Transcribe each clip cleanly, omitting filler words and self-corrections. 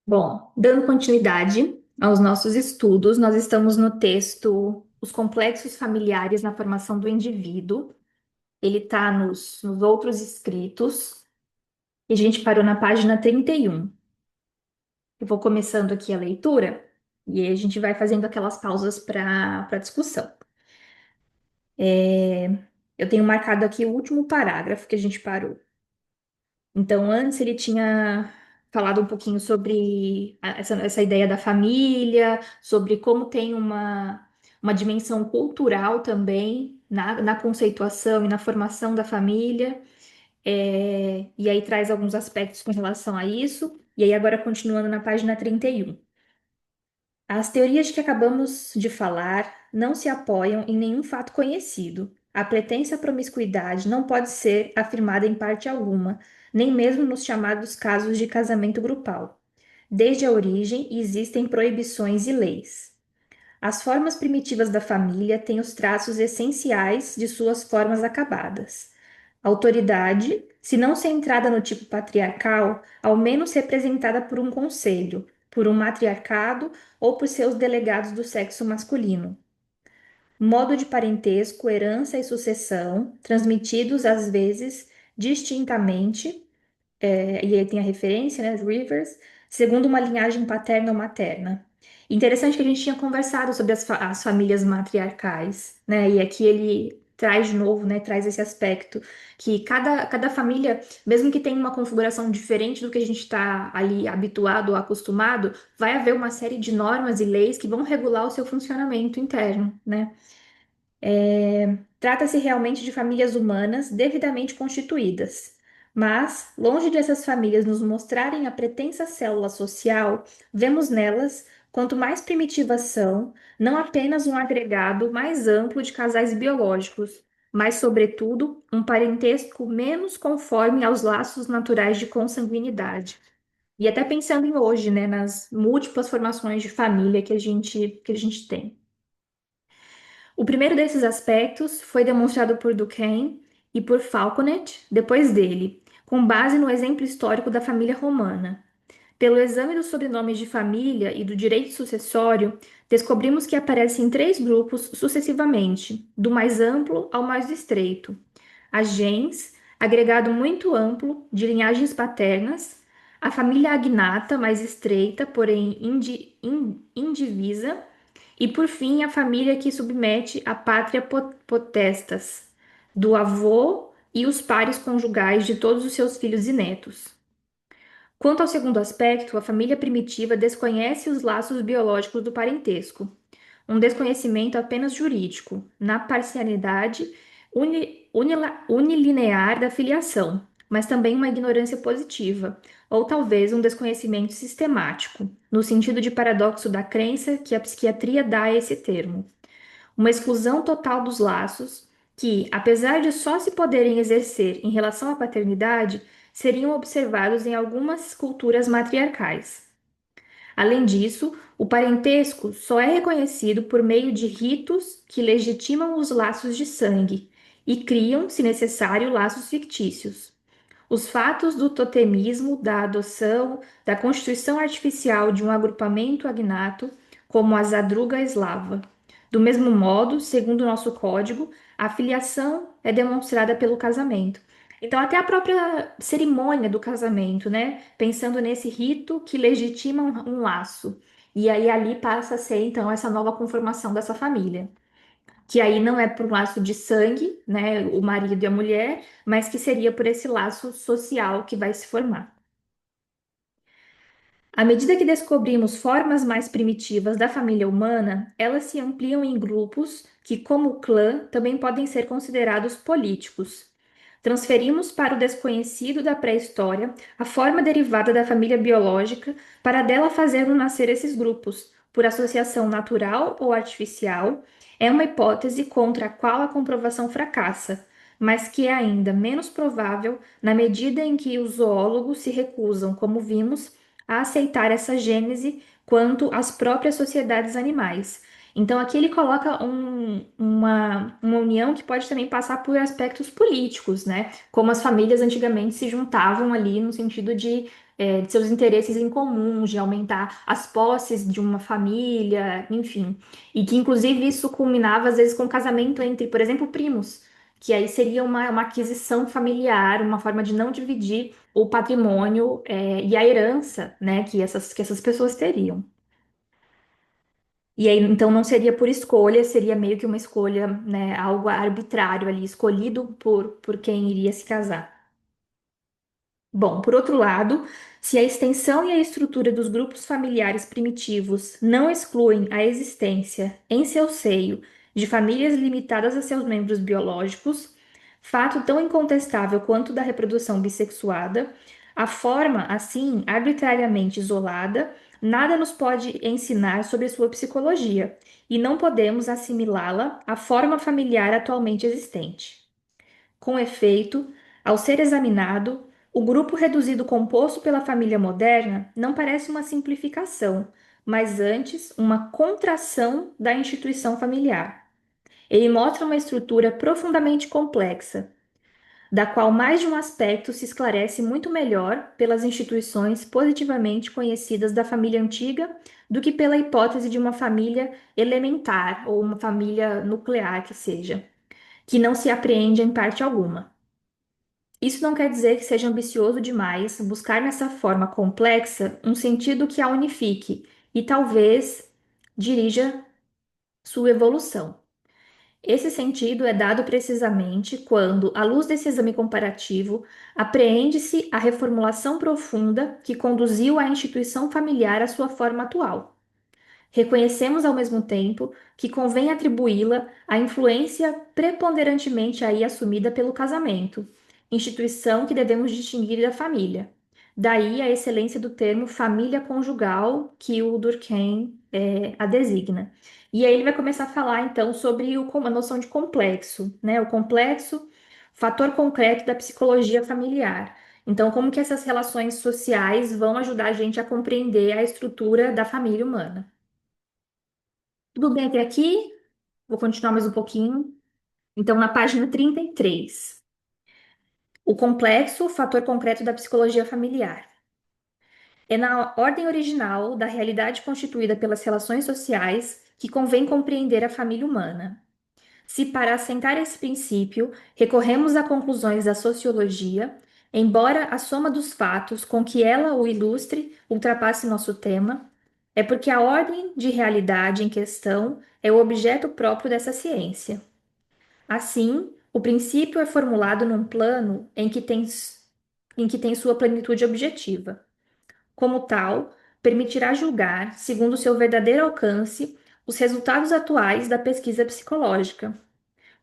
Bom, dando continuidade aos nossos estudos, nós estamos no texto Os Complexos Familiares na Formação do Indivíduo. Ele está nos outros escritos e a gente parou na página 31. Eu vou começando aqui a leitura e aí a gente vai fazendo aquelas pausas para discussão. É, eu tenho marcado aqui o último parágrafo que a gente parou. Então, antes ele tinha falado um pouquinho sobre essa ideia da família, sobre como tem uma dimensão cultural também na conceituação e na formação da família. E aí traz alguns aspectos com relação a isso. E aí, agora continuando na página 31. As teorias que acabamos de falar não se apoiam em nenhum fato conhecido. A pretensa promiscuidade não pode ser afirmada em parte alguma, nem mesmo nos chamados casos de casamento grupal. Desde a origem existem proibições e leis. As formas primitivas da família têm os traços essenciais de suas formas acabadas. Autoridade, se não centrada no tipo patriarcal, ao menos representada por um conselho, por um matriarcado ou por seus delegados do sexo masculino. Modo de parentesco, herança e sucessão, transmitidos às vezes distintamente, e aí tem a referência, né, Rivers, segundo uma linhagem paterna ou materna. Interessante que a gente tinha conversado sobre as famílias matriarcais, né, e aqui ele traz de novo, né, traz esse aspecto, que cada família, mesmo que tenha uma configuração diferente do que a gente está ali habituado ou acostumado, vai haver uma série de normas e leis que vão regular o seu funcionamento interno, né? Trata-se realmente de famílias humanas devidamente constituídas. Mas, longe de essas famílias nos mostrarem a pretensa célula social, vemos nelas, quanto mais primitivas são, não apenas um agregado mais amplo de casais biológicos, mas, sobretudo, um parentesco menos conforme aos laços naturais de consanguinidade. E até pensando em hoje, né, nas múltiplas formações de família que a gente tem. O primeiro desses aspectos foi demonstrado por Durkheim e por Falconet depois dele, com base no exemplo histórico da família romana. Pelo exame dos sobrenomes de família e do direito sucessório, descobrimos que aparecem três grupos sucessivamente, do mais amplo ao mais estreito. A gens, agregado muito amplo de linhagens paternas, a família agnata, mais estreita, porém indivisa, e por fim, a família que submete a pátria potestas, do avô e os pares conjugais de todos os seus filhos e netos. Quanto ao segundo aspecto, a família primitiva desconhece os laços biológicos do parentesco, um desconhecimento apenas jurídico, na parcialidade unilinear da filiação, mas também uma ignorância positiva, ou talvez um desconhecimento sistemático, no sentido de paradoxo da crença que a psiquiatria dá a esse termo. Uma exclusão total dos laços que, apesar de só se poderem exercer em relação à paternidade, seriam observados em algumas culturas matriarcais. Além disso, o parentesco só é reconhecido por meio de ritos que legitimam os laços de sangue e criam, se necessário, laços fictícios. Os fatos do totemismo, da adoção, da constituição artificial de um agrupamento agnato, como a Zadruga eslava. Do mesmo modo, segundo o nosso código, a filiação é demonstrada pelo casamento. Então, até a própria cerimônia do casamento, né? Pensando nesse rito que legitima um laço. E aí ali passa a ser, então, essa nova conformação dessa família que aí não é por um laço de sangue, né, o marido e a mulher, mas que seria por esse laço social que vai se formar. À medida que descobrimos formas mais primitivas da família humana, elas se ampliam em grupos que, como o clã, também podem ser considerados políticos. Transferimos para o desconhecido da pré-história a forma derivada da família biológica para dela fazermos nascer esses grupos, por associação natural ou artificial, é uma hipótese contra a qual a comprovação fracassa, mas que é ainda menos provável na medida em que os zoólogos se recusam, como vimos, a aceitar essa gênese quanto às próprias sociedades animais. Então, aqui ele coloca uma união que pode também passar por aspectos políticos, né? Como as famílias antigamente se juntavam ali no sentido de seus interesses em comum, de aumentar as posses de uma família, enfim. E que, inclusive, isso culminava, às vezes, com casamento entre, por exemplo, primos. Que aí seria uma aquisição familiar, uma forma de não dividir o patrimônio, e a herança, né, que essas pessoas teriam. E aí, então, não seria por escolha, seria meio que uma escolha, né, algo arbitrário ali, escolhido por quem iria se casar. Bom, por outro lado, se a extensão e a estrutura dos grupos familiares primitivos não excluem a existência, em seu seio, de famílias limitadas a seus membros biológicos, fato tão incontestável quanto o da reprodução bissexuada, a forma, assim, arbitrariamente isolada, nada nos pode ensinar sobre sua psicologia, e não podemos assimilá-la à forma familiar atualmente existente. Com efeito, ao ser examinado, o grupo reduzido composto pela família moderna não parece uma simplificação, mas antes uma contração da instituição familiar. Ele mostra uma estrutura profundamente complexa, da qual mais de um aspecto se esclarece muito melhor pelas instituições positivamente conhecidas da família antiga do que pela hipótese de uma família elementar ou uma família nuclear que seja, que não se apreende em parte alguma. Isso não quer dizer que seja ambicioso demais buscar nessa forma complexa um sentido que a unifique e talvez dirija sua evolução. Esse sentido é dado precisamente quando, à luz desse exame comparativo, apreende-se a reformulação profunda que conduziu a instituição familiar à sua forma atual. Reconhecemos ao mesmo tempo que convém atribuí-la à influência preponderantemente aí assumida pelo casamento, instituição que devemos distinguir da família. Daí a excelência do termo família conjugal que o Durkheim a designa. E aí ele vai começar a falar então sobre a noção de complexo, né? O complexo, fator concreto da psicologia familiar. Então, como que essas relações sociais vão ajudar a gente a compreender a estrutura da família humana? Tudo bem até aqui? Vou continuar mais um pouquinho. Então, na página 33, o complexo, fator concreto da psicologia familiar. É na ordem original da realidade constituída pelas relações sociais que convém compreender a família humana. Se para assentar esse princípio recorremos a conclusões da sociologia, embora a soma dos fatos com que ela o ilustre ultrapasse nosso tema, é porque a ordem de realidade em questão é o objeto próprio dessa ciência. Assim, o princípio é formulado num plano em que tem sua plenitude objetiva. Como tal, permitirá julgar, segundo seu verdadeiro alcance, os resultados atuais da pesquisa psicológica.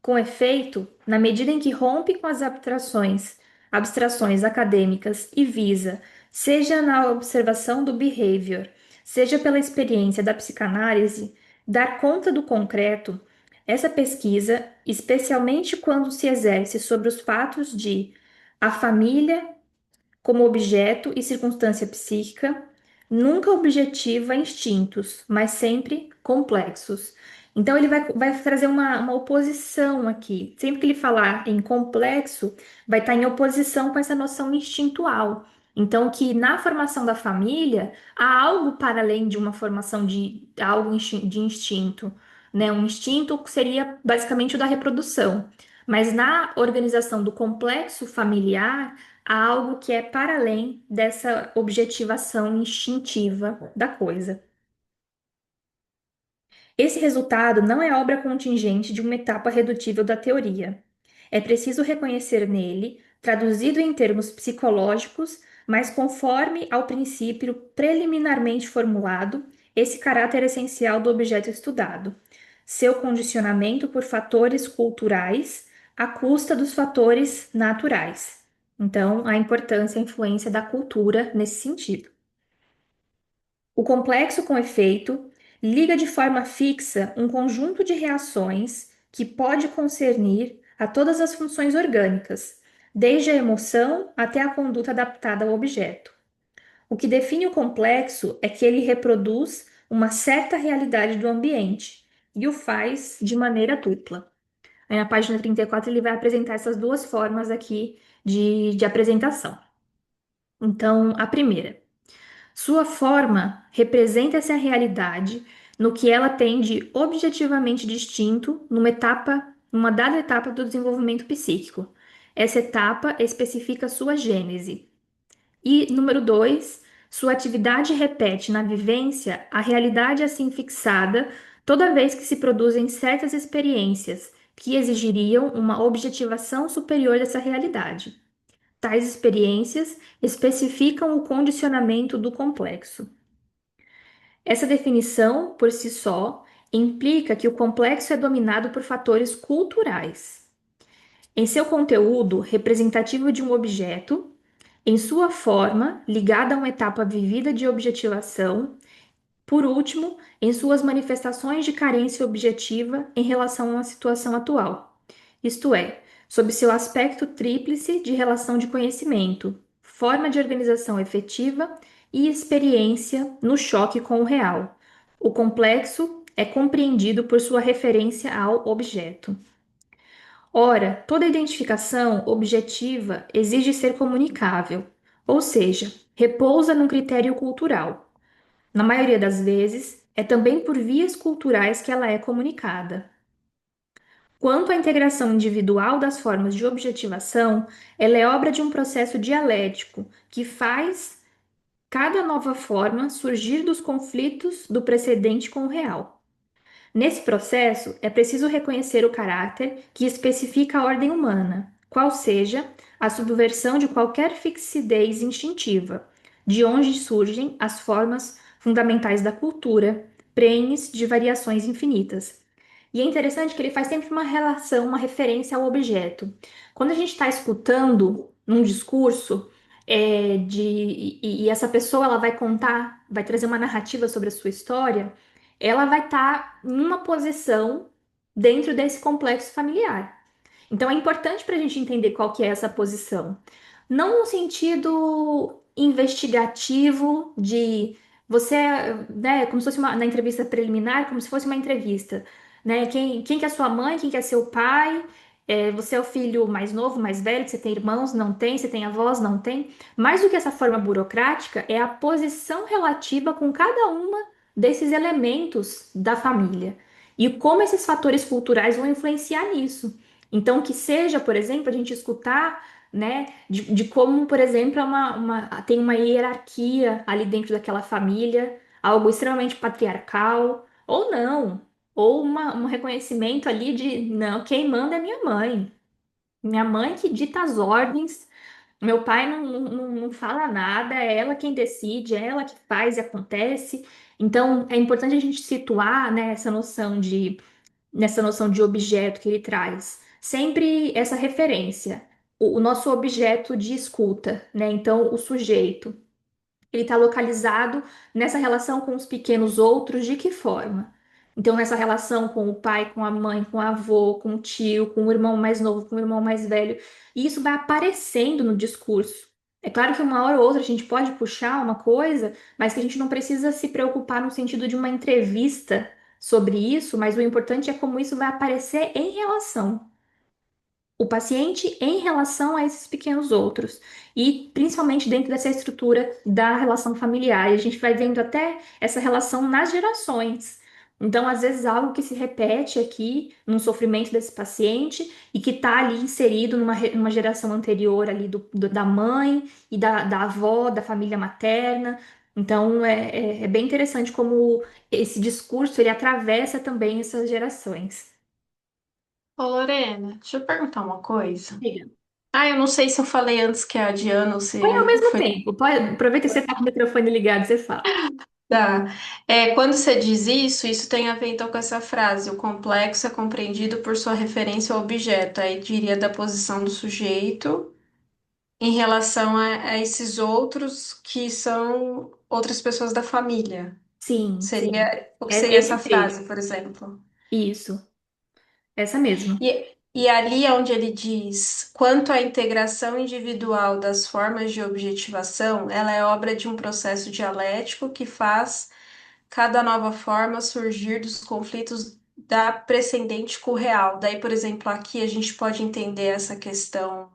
Com efeito, na medida em que rompe com as abstrações acadêmicas e visa, seja na observação do behavior, seja pela experiência da psicanálise, dar conta do concreto, essa pesquisa, especialmente quando se exerce sobre os fatos de a família como objeto e circunstância psíquica, nunca objetiva instintos, mas sempre complexos. Então, ele vai trazer uma oposição aqui. Sempre que ele falar em complexo, vai estar em oposição com essa noção instintual. Então, que na formação da família há algo para além de uma formação de algo de instinto, né? Um instinto que seria basicamente o da reprodução. Mas na organização do complexo familiar, há algo que é para além dessa objetivação instintiva da coisa. Esse resultado não é obra contingente de uma etapa redutível da teoria. É preciso reconhecer nele, traduzido em termos psicológicos, mas conforme ao princípio preliminarmente formulado, esse caráter essencial do objeto estudado, seu condicionamento por fatores culturais à custa dos fatores naturais. Então, a importância e a influência da cultura nesse sentido. O complexo com efeito liga de forma fixa um conjunto de reações que pode concernir a todas as funções orgânicas, desde a emoção até a conduta adaptada ao objeto. O que define o complexo é que ele reproduz uma certa realidade do ambiente, e o faz de maneira dupla. Aí na página 34 ele vai apresentar essas duas formas aqui de apresentação. Então, a primeira. Sua forma representa essa realidade no que ela tem de objetivamente distinto numa dada etapa do desenvolvimento psíquico. Essa etapa especifica sua gênese. E número 2, sua atividade repete na vivência a realidade assim fixada toda vez que se produzem certas experiências que exigiriam uma objetivação superior dessa realidade. Tais experiências especificam o condicionamento do complexo. Essa definição, por si só, implica que o complexo é dominado por fatores culturais. Em seu conteúdo representativo de um objeto, em sua forma ligada a uma etapa vivida de objetivação, por último, em suas manifestações de carência objetiva em relação a uma situação atual, isto é, sob seu aspecto tríplice de relação de conhecimento, forma de organização efetiva e experiência no choque com o real. O complexo é compreendido por sua referência ao objeto. Ora, toda identificação objetiva exige ser comunicável, ou seja, repousa num critério cultural. Na maioria das vezes, é também por vias culturais que ela é comunicada. Quanto à integração individual das formas de objetivação, ela é obra de um processo dialético que faz cada nova forma surgir dos conflitos do precedente com o real. Nesse processo, é preciso reconhecer o caráter que especifica a ordem humana, qual seja a subversão de qualquer fixidez instintiva, de onde surgem as formas fundamentais da cultura, prenes de variações infinitas. E é interessante que ele faz sempre uma relação, uma referência ao objeto. Quando a gente está escutando num discurso, e essa pessoa ela vai contar, vai trazer uma narrativa sobre a sua história, ela vai estar em uma posição dentro desse complexo familiar. Então é importante para a gente entender qual que é essa posição. Não no sentido investigativo de você, né, como se fosse na entrevista preliminar, como se fosse uma entrevista, né? Quem que é sua mãe, quem que é seu pai? Você é o filho mais novo, mais velho, você tem irmãos? Não tem, você tem avós? Não tem. Mais do que essa forma burocrática, é a posição relativa com cada uma desses elementos da família e como esses fatores culturais vão influenciar nisso. Então, que seja, por exemplo, a gente escutar, né, de como, por exemplo, tem uma hierarquia ali dentro daquela família, algo extremamente patriarcal, ou não, ou um reconhecimento ali de, não, quem manda é minha mãe que dita as ordens, meu pai não fala nada, é ela quem decide, é ela que faz e acontece. Então, é importante a gente situar, né, nessa noção de objeto que ele traz. Sempre essa referência, o nosso objeto de escuta, né? Então, o sujeito, ele está localizado nessa relação com os pequenos outros, de que forma? Então, nessa relação com o pai, com a mãe, com o avô, com o tio, com o irmão mais novo, com o irmão mais velho, e isso vai aparecendo no discurso. É claro que uma hora ou outra a gente pode puxar uma coisa, mas que a gente não precisa se preocupar no sentido de uma entrevista sobre isso, mas o importante é como isso vai aparecer em relação o paciente em relação a esses pequenos outros, e principalmente dentro dessa estrutura da relação familiar. E a gente vai vendo até essa relação nas gerações. Então, às vezes, algo que se repete aqui no sofrimento desse paciente e que está ali inserido numa geração anterior ali da mãe e da avó, da família materna. Então, é bem interessante como esse discurso ele atravessa também essas gerações. Ô, Lorena, deixa eu perguntar uma coisa. Ah, eu não sei se eu falei antes que é a Diana ou Põe ao se mesmo foi. tempo. Aproveita que você está com o microfone ligado, você fala. Tá. Quando você diz isso, isso tem a ver então com essa frase: o complexo é compreendido por sua referência ao objeto. Aí diria da posição do sujeito em relação a esses outros que são outras pessoas da família. Sim, sim. Seria o que seria Esse essa trecho. frase, por exemplo. Isso. Essa mesmo. E ali é onde ele diz, quanto à integração individual das formas de objetivação, ela é obra de um processo dialético que faz cada nova forma surgir dos conflitos da precedente com o real. Daí, por exemplo, aqui a gente pode entender essa questão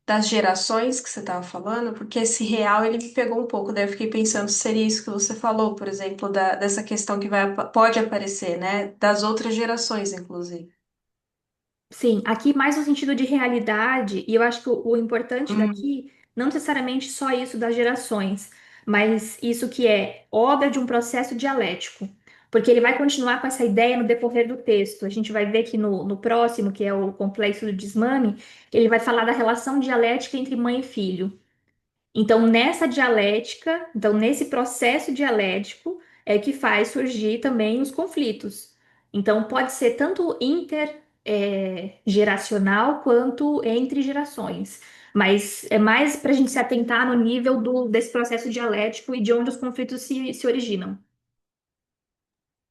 das gerações que você estava falando, porque esse real ele me pegou um pouco. Daí eu fiquei pensando se seria isso que você falou, por exemplo, dessa questão que pode aparecer, né? Das outras gerações, inclusive. Sim, aqui mais no sentido de realidade, e eu acho que o importante Hum, daqui, não necessariamente só isso das gerações, mas isso que é obra de um processo dialético, porque ele vai continuar com essa ideia no decorrer do texto. A gente vai ver que no próximo, que é o complexo do desmame, ele vai falar da relação dialética entre mãe e filho. Então, nessa dialética, então nesse processo dialético é que faz surgir também os conflitos. Então, pode ser tanto geracional quanto entre gerações. Mas é mais para a gente se atentar no nível desse processo dialético e de onde os conflitos se originam.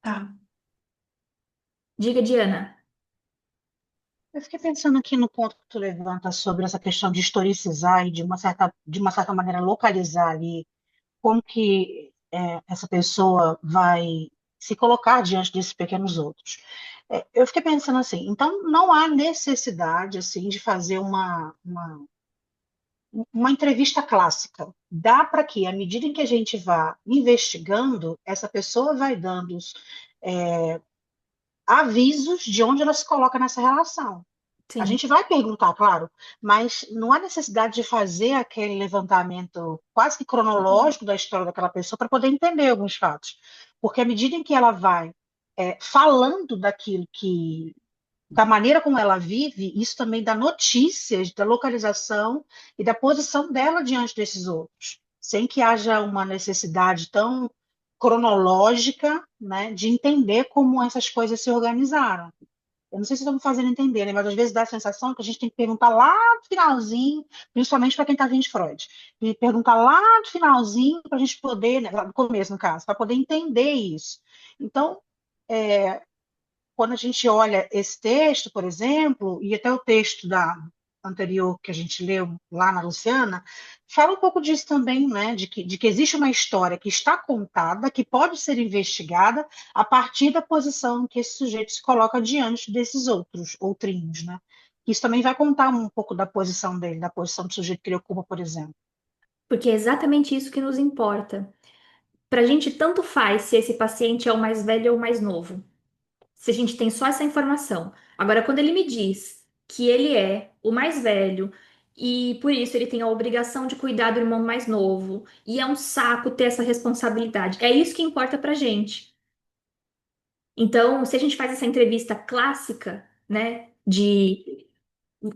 tá. Diga, Diana. Eu fiquei pensando aqui no ponto que tu levanta sobre essa questão de historicizar e de uma certa maneira localizar ali como que essa pessoa vai se colocar diante desses pequenos outros. Eu fiquei pensando assim, então não há necessidade assim de fazer uma entrevista clássica. Dá para que, à medida em que a gente vá investigando, essa pessoa vai dando os avisos de onde ela se coloca nessa relação. A Sim. gente vai perguntar, claro, mas não há necessidade de fazer aquele levantamento quase que cronológico da história daquela pessoa para poder entender alguns fatos. Porque à medida em que ela vai falando daquilo que, da maneira como ela vive, isso também dá notícias da localização e da posição dela diante desses outros, sem que haja uma necessidade tão cronológica, né, de entender como essas coisas se organizaram. Eu não sei se estão me fazendo entender, né? Mas às vezes dá a sensação que a gente tem que perguntar lá no finalzinho, principalmente para quem está vindo de Freud, e perguntar lá no finalzinho para a gente poder, né, lá no começo, no caso, para poder entender isso. Então, quando a gente olha esse texto, por exemplo, e até o texto da anterior que a gente leu lá na Luciana, fala um pouco disso também, né? De que existe uma história que está contada, que pode ser investigada a partir da posição em que esse sujeito se coloca diante desses outros, outrinhos, né? Isso também vai contar um pouco da posição dele, da posição do sujeito que ele ocupa, por exemplo. Porque é exatamente isso que nos importa. Para a gente, tanto faz se esse paciente é o mais velho ou o mais novo. Se a gente tem só essa informação. Agora, quando ele me diz que ele é o mais velho e por isso ele tem a obrigação de cuidar do irmão mais novo, e é um saco ter essa responsabilidade, é isso que importa pra gente. Então, se a gente faz essa entrevista clássica, né, de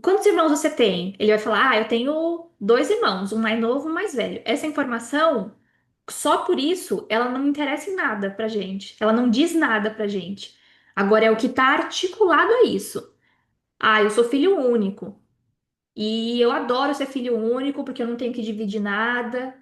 quantos irmãos você tem? Ele vai falar: Ah, eu tenho dois irmãos, um mais novo e um mais velho. Essa informação, só por isso, ela não interessa em nada pra gente. Ela não diz nada pra gente. Agora é o que está articulado a isso. Ah, eu sou filho único. E eu adoro ser filho único porque eu não tenho que dividir nada.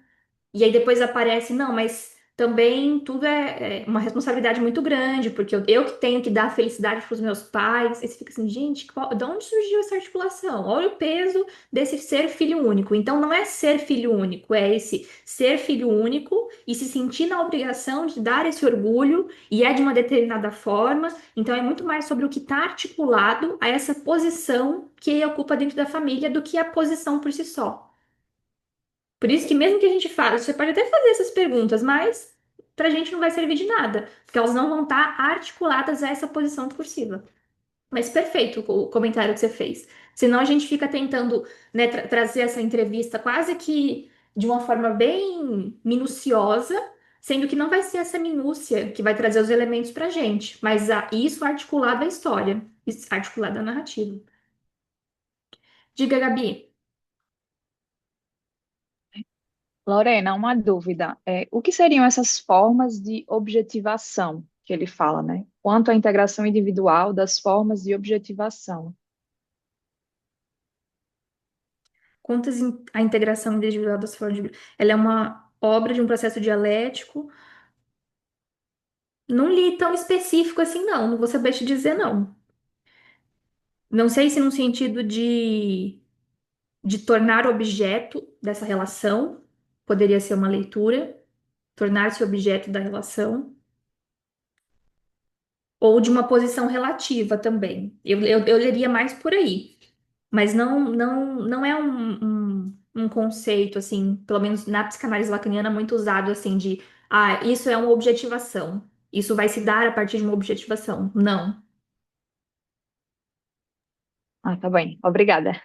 E aí depois aparece, não, mas também tudo é uma responsabilidade muito grande, porque eu que tenho que dar felicidade para os meus pais. Aí você fica assim, gente, de onde surgiu essa articulação? Olha o peso desse ser filho único. Então não é ser filho único, é esse ser filho único e se sentir na obrigação de dar esse orgulho, e é de uma determinada forma. Então é muito mais sobre o que está articulado a essa posição que ele ocupa dentro da família do que a posição por si só. Por isso que mesmo que a gente faça, você pode até fazer essas perguntas, mas pra gente não vai servir de nada, porque elas não vão estar articuladas a essa posição discursiva. Mas perfeito o comentário que você fez. Senão a gente fica tentando, né, trazer essa entrevista quase que de uma forma bem minuciosa, sendo que não vai ser essa minúcia que vai trazer os elementos pra gente, mas isso articulado à história, isso articulado à narrativa. Diga, Gabi. Lorena, uma dúvida. O que seriam essas formas de objetivação que ele fala, né? Quanto à integração individual das formas de objetivação. Contas a integração individual das formas de... Ela é uma obra de um processo dialético. Não li tão específico assim, não. Não vou saber te dizer, não. Não sei se no sentido de tornar objeto dessa relação, poderia ser uma leitura, tornar-se objeto da relação, ou de uma posição relativa também. Eu leria mais por aí. Mas não é um conceito, assim, pelo menos na psicanálise lacaniana, muito usado, assim, de, isso é uma objetivação. Isso vai se dar a partir de uma objetivação. Não. Ah, tá bem. Obrigada.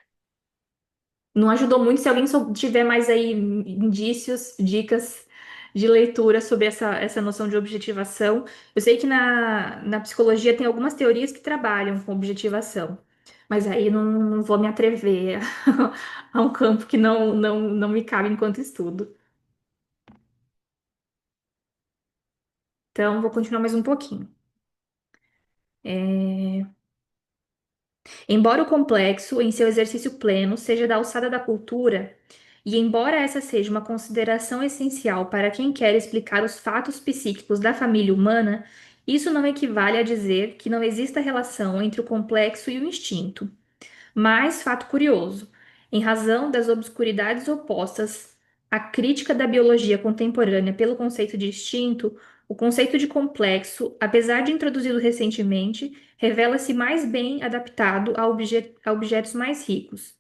Não ajudou muito. Se alguém tiver mais aí indícios, dicas de leitura sobre essa noção de objetivação. Eu sei que na psicologia tem algumas teorias que trabalham com objetivação, mas aí não vou me atrever a um campo que não me cabe enquanto estudo. Então, vou continuar mais um pouquinho. Embora o complexo, em seu exercício pleno, seja da alçada da cultura, e embora essa seja uma consideração essencial para quem quer explicar os fatos psíquicos da família humana, isso não equivale a dizer que não exista relação entre o complexo e o instinto. Mas, fato curioso, em razão das obscuridades opostas à crítica da biologia contemporânea pelo conceito de instinto, o conceito de complexo, apesar de introduzido recentemente, revela-se mais bem adaptado a objetos mais ricos.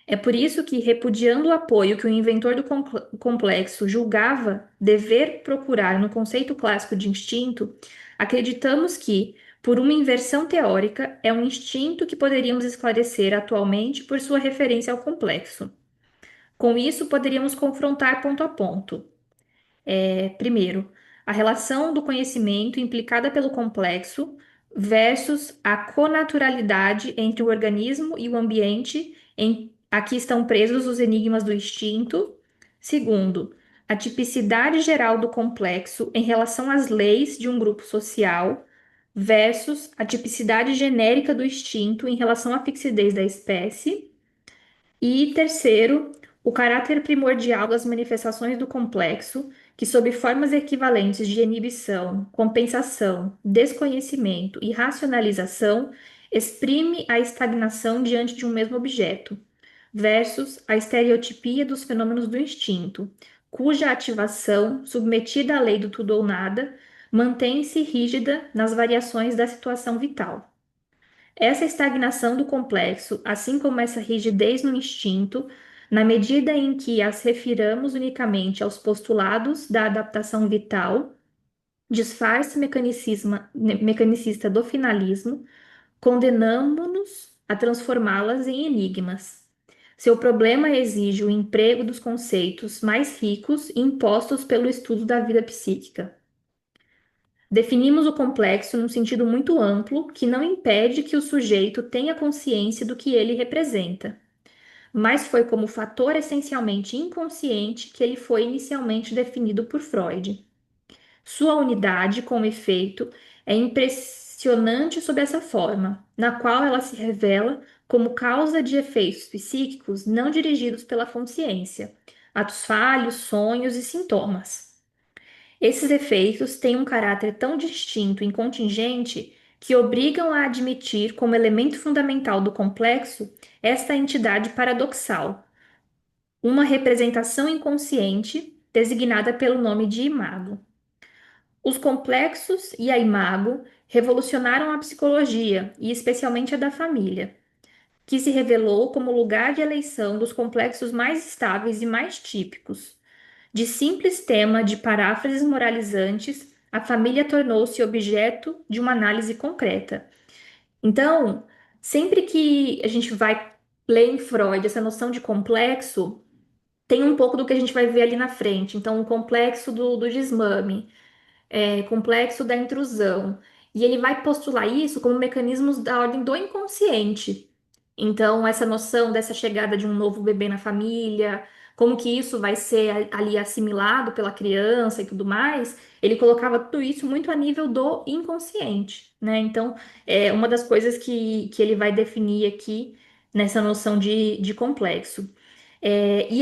É por isso que, repudiando o apoio que o inventor do complexo julgava dever procurar no conceito clássico de instinto, acreditamos que, por uma inversão teórica, é um instinto que poderíamos esclarecer atualmente por sua referência ao complexo. Com isso, poderíamos confrontar ponto a ponto. Primeiro, a relação do conhecimento implicada pelo complexo versus a conaturalidade entre o organismo e o ambiente em aqui estão presos os enigmas do instinto. Segundo, a tipicidade geral do complexo em relação às leis de um grupo social versus a tipicidade genérica do instinto em relação à fixidez da espécie. E terceiro, o caráter primordial das manifestações do complexo, que, sob formas equivalentes de inibição, compensação, desconhecimento e racionalização, exprime a estagnação diante de um mesmo objeto, versus a estereotipia dos fenômenos do instinto, cuja ativação, submetida à lei do tudo ou nada, mantém-se rígida nas variações da situação vital. Essa estagnação do complexo, assim como essa rigidez no instinto, na medida em que as refiramos unicamente aos postulados da adaptação vital, disfarce mecanicista do finalismo, condenamo-nos a transformá-las em enigmas. Seu problema exige o emprego dos conceitos mais ricos impostos pelo estudo da vida psíquica. Definimos o complexo num sentido muito amplo que não impede que o sujeito tenha consciência do que ele representa, mas foi como fator essencialmente inconsciente que ele foi inicialmente definido por Freud. Sua unidade, com efeito, é impressionante sob essa forma, na qual ela se revela como causa de efeitos psíquicos não dirigidos pela consciência, atos falhos, sonhos e sintomas. Esses efeitos têm um caráter tão distinto e contingente que obrigam a admitir como elemento fundamental do complexo esta entidade paradoxal, uma representação inconsciente designada pelo nome de imago. Os complexos e a imago revolucionaram a psicologia, e especialmente a da família, que se revelou como lugar de eleição dos complexos mais estáveis e mais típicos. De simples tema de paráfrases moralizantes, a família tornou-se objeto de uma análise concreta. Então, sempre que a gente vai ler em Freud essa noção de complexo, tem um pouco do que a gente vai ver ali na frente. Então, o complexo do desmame, complexo da intrusão. E ele vai postular isso como mecanismos da ordem do inconsciente. Então, essa noção dessa chegada de um novo bebê na família, como que isso vai ser ali assimilado pela criança e tudo mais, ele colocava tudo isso muito a nível do inconsciente, né? Então, é uma das coisas que ele vai definir aqui nessa noção de complexo. E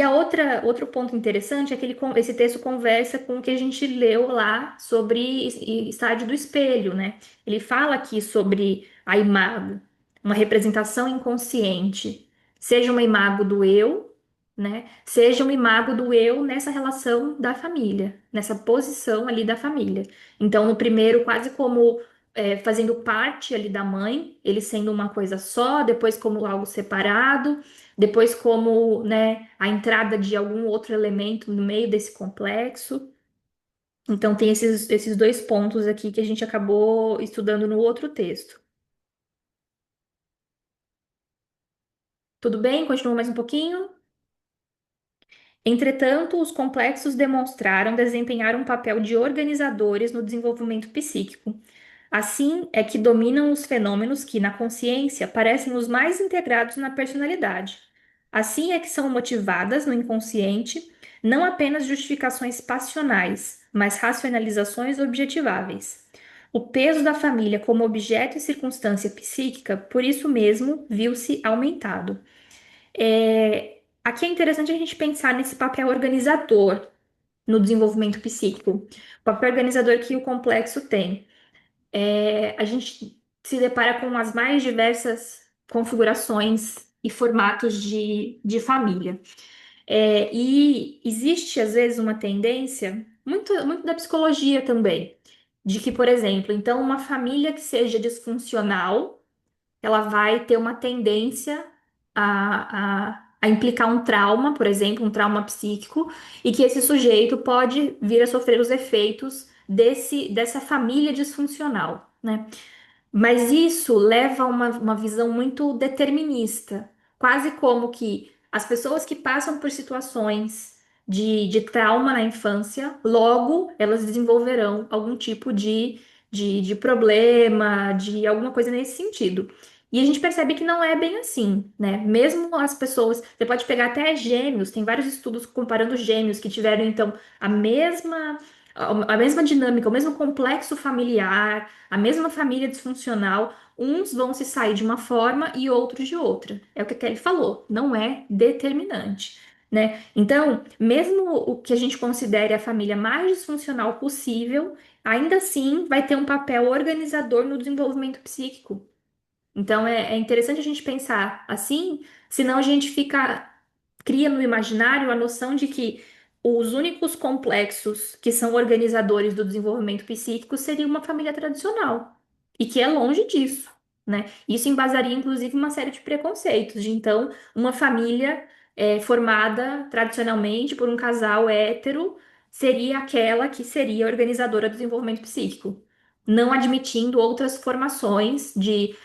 outro ponto interessante é que esse texto conversa com o que a gente leu lá sobre estádio do espelho, né? Ele fala aqui sobre a imago, uma representação inconsciente, seja uma imago do eu, né? Seja uma imago do eu nessa relação da família, nessa posição ali da família. Então, no primeiro, quase como fazendo parte ali da mãe, ele sendo uma coisa só, depois como algo separado, depois como, né, a entrada de algum outro elemento no meio desse complexo. Então, tem esses dois pontos aqui que a gente acabou estudando no outro texto. Tudo bem? Continua mais um pouquinho? Entretanto, os complexos demonstraram desempenhar um papel de organizadores no desenvolvimento psíquico. Assim é que dominam os fenômenos que, na consciência, parecem os mais integrados na personalidade. Assim é que são motivadas no inconsciente não apenas justificações passionais, mas racionalizações objetiváveis. O peso da família como objeto e circunstância psíquica, por isso mesmo, viu-se aumentado. Aqui é interessante a gente pensar nesse papel organizador no desenvolvimento psíquico, o papel organizador que o complexo tem. A gente se depara com as mais diversas configurações e formatos de família. E existe, às vezes, uma tendência, muito da psicologia também, de que, por exemplo, então, uma família que seja disfuncional ela vai ter uma tendência a implicar um trauma, por exemplo, um trauma psíquico, e que esse sujeito pode vir a sofrer os efeitos dessa família disfuncional, né? Mas isso leva a uma visão muito determinista, quase como que as pessoas que passam por situações de trauma na infância, logo elas desenvolverão algum tipo de problema, de alguma coisa nesse sentido. E a gente percebe que não é bem assim, né? Mesmo as pessoas, você pode pegar até gêmeos, tem vários estudos comparando gêmeos que tiveram então a mesma a mesma dinâmica, o mesmo complexo familiar, a mesma família disfuncional, uns vão se sair de uma forma e outros de outra. É o que a Kelly falou, não é determinante, né? Então, mesmo o que a gente considere a família mais disfuncional possível, ainda assim vai ter um papel organizador no desenvolvimento psíquico. Então, é interessante a gente pensar assim, senão a gente cria no imaginário a noção de que os únicos complexos que são organizadores do desenvolvimento psíquico seria uma família tradicional, e que é longe disso, né? Isso embasaria, inclusive, uma série de preconceitos, de então, uma família formada tradicionalmente por um casal hétero seria aquela que seria organizadora do desenvolvimento psíquico, não admitindo outras formações de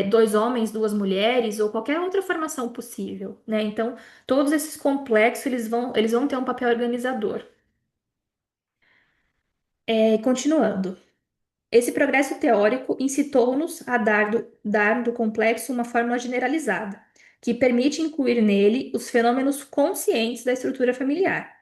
dois homens, duas mulheres, ou qualquer outra formação possível, né? Então, todos esses complexos, eles vão ter um papel organizador. Continuando. Esse progresso teórico incitou-nos a dar do complexo uma fórmula generalizada, que permite incluir nele os fenômenos conscientes da estrutura familiar.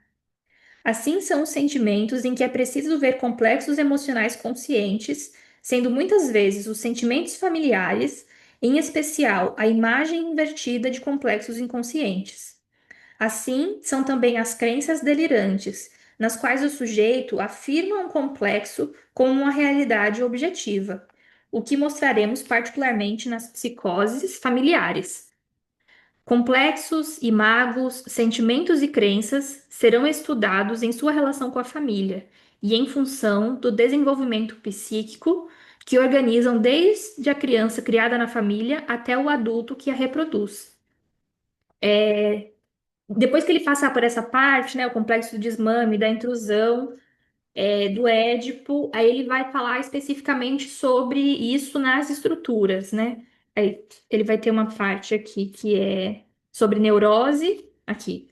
Assim são os sentimentos em que é preciso ver complexos emocionais conscientes, sendo muitas vezes os sentimentos familiares, em especial a imagem invertida de complexos inconscientes. Assim, são também as crenças delirantes, nas quais o sujeito afirma um complexo como uma realidade objetiva, o que mostraremos particularmente nas psicoses familiares. Complexos, imagos, sentimentos e crenças serão estudados em sua relação com a família e em função do desenvolvimento psíquico que organizam desde a criança criada na família até o adulto que a reproduz. Depois que ele passar por essa parte, né, o complexo do desmame, da intrusão, do Édipo, aí ele vai falar especificamente sobre isso nas estruturas, né? Aí ele vai ter uma parte aqui que é sobre neurose, aqui.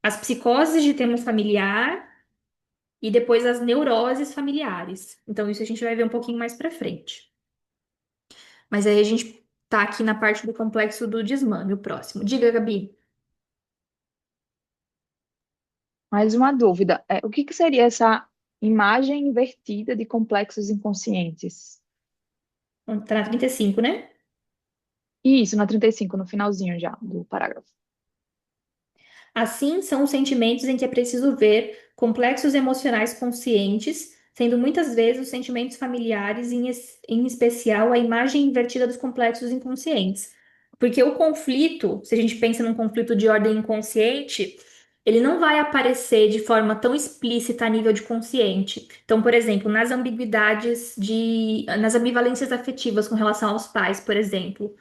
As psicoses de tema familiar e depois as neuroses familiares. Então, isso a gente vai ver um pouquinho mais pra frente. Mas aí a gente tá aqui na parte do complexo do desmame, o próximo. Diga, Gabi. Mais uma dúvida. O que que seria essa imagem invertida de complexos inconscientes? Tá na 35, né? Isso, na 35, no finalzinho já do parágrafo. Assim, são os sentimentos em que é preciso ver complexos emocionais conscientes, sendo muitas vezes os sentimentos familiares, em especial a imagem invertida dos complexos inconscientes. Porque o conflito, se a gente pensa num conflito de ordem inconsciente, Ele não vai aparecer de forma tão explícita a nível de consciente. Então, por exemplo, nas ambivalências afetivas com relação aos pais, por exemplo.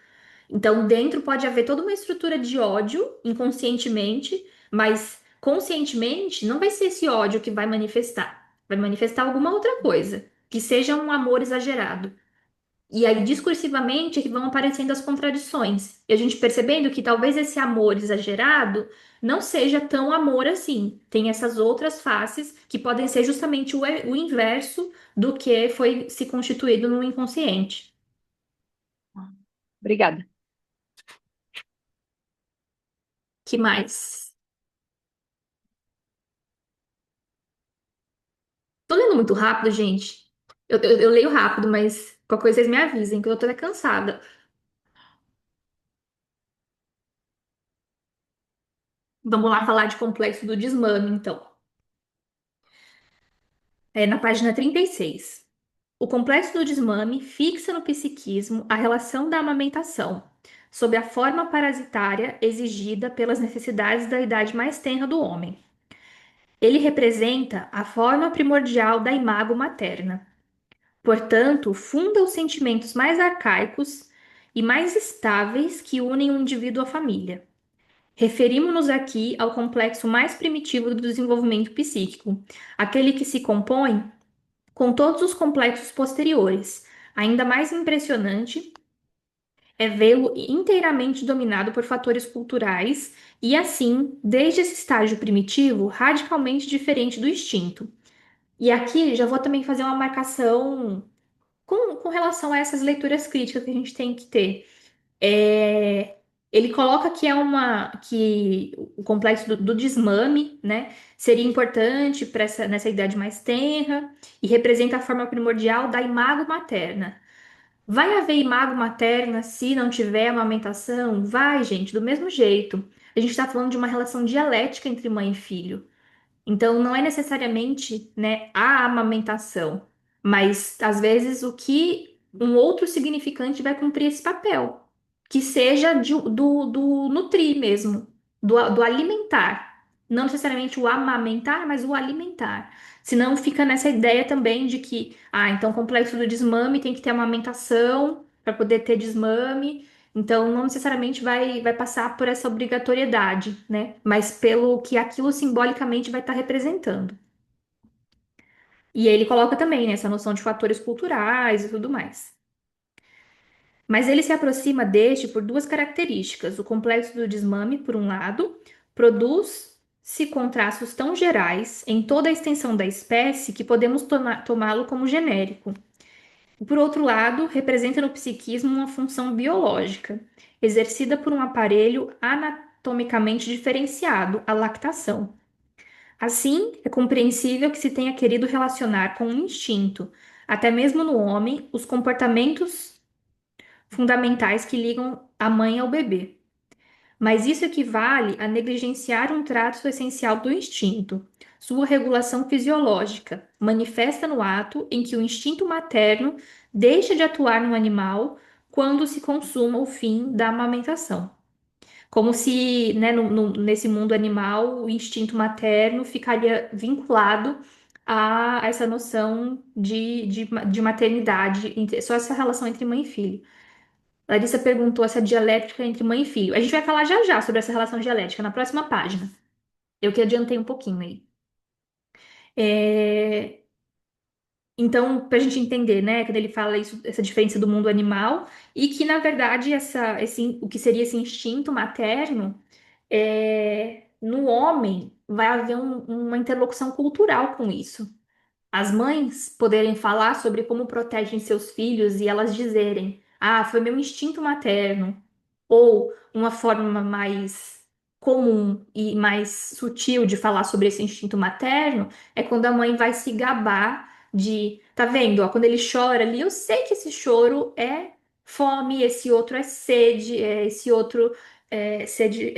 Então, dentro pode haver toda uma estrutura de ódio inconscientemente, mas conscientemente não vai ser esse ódio que vai manifestar. Vai manifestar alguma outra coisa, que seja um amor exagerado. E aí, discursivamente, é que vão aparecendo as contradições. E a gente percebendo que talvez esse amor exagerado não seja tão amor assim. Tem essas outras faces que podem ser justamente o inverso do que foi se constituído no inconsciente. Obrigada. Que mais? Tô lendo muito rápido, gente. Eu leio rápido, mas qualquer coisa vocês me avisem, que eu tô até cansada. Vamos lá falar de complexo do desmame, então. É na página 36. O complexo do desmame fixa no psiquismo a relação da amamentação, sob a forma parasitária exigida pelas necessidades da idade mais tenra do homem. Ele representa a forma primordial da imago materna. Portanto, funda os sentimentos mais arcaicos e mais estáveis que unem o indivíduo à família. Referimos-nos aqui ao complexo mais primitivo do desenvolvimento psíquico, aquele que se compõe com todos os complexos posteriores. Ainda mais impressionante é vê-lo inteiramente dominado por fatores culturais e, assim, desde esse estágio primitivo, radicalmente diferente do instinto. E aqui já vou também fazer uma marcação com relação a essas leituras críticas que a gente tem que ter. É, ele coloca que o complexo do desmame, né, seria importante para nessa idade mais tenra e representa a forma primordial da imago materna. Vai haver imago materna se não tiver amamentação? Vai, gente, do mesmo jeito. A gente está falando de uma relação dialética entre mãe e filho. Então, não é necessariamente, né, a amamentação, mas às vezes o que um outro significante vai cumprir esse papel, que seja do nutrir mesmo, do alimentar. Não necessariamente o amamentar, mas o alimentar. Senão fica nessa ideia também de que, então, complexo do desmame tem que ter amamentação para poder ter desmame. Então, não necessariamente vai passar por essa obrigatoriedade, né? Mas pelo que aquilo simbolicamente vai estar representando. E aí ele coloca também, né, essa noção de fatores culturais e tudo mais. Mas ele se aproxima deste por duas características. O complexo do desmame, por um lado, produz-se com traços tão gerais em toda a extensão da espécie que podemos tomá-lo como genérico. Por outro lado, representa no psiquismo uma função biológica, exercida por um aparelho anatomicamente diferenciado, a lactação. Assim, é compreensível que se tenha querido relacionar com um instinto, até mesmo no homem, os comportamentos fundamentais que ligam a mãe ao bebê. Mas isso equivale a negligenciar um traço essencial do instinto, sua regulação fisiológica, manifesta no ato em que o instinto materno deixa de atuar no animal quando se consuma o fim da amamentação. Como se, né, nesse mundo animal, o instinto materno ficaria vinculado a essa noção de maternidade, só essa relação entre mãe e filho. Larissa perguntou essa dialética entre mãe e filho. A gente vai falar já já sobre essa relação dialética na próxima página. Eu que adiantei um pouquinho aí. É, Então, para a gente entender, né, quando ele fala isso, essa diferença do mundo animal, e que, na verdade, o que seria esse instinto materno, no homem vai haver uma interlocução cultural com isso. As mães poderem falar sobre como protegem seus filhos e elas dizerem: foi meu instinto materno. Ou uma forma mais comum e mais sutil de falar sobre esse instinto materno é quando a mãe vai se gabar de: tá vendo? Ó, quando ele chora ali, eu sei que esse choro é fome, esse outro é sede, esse outro sede.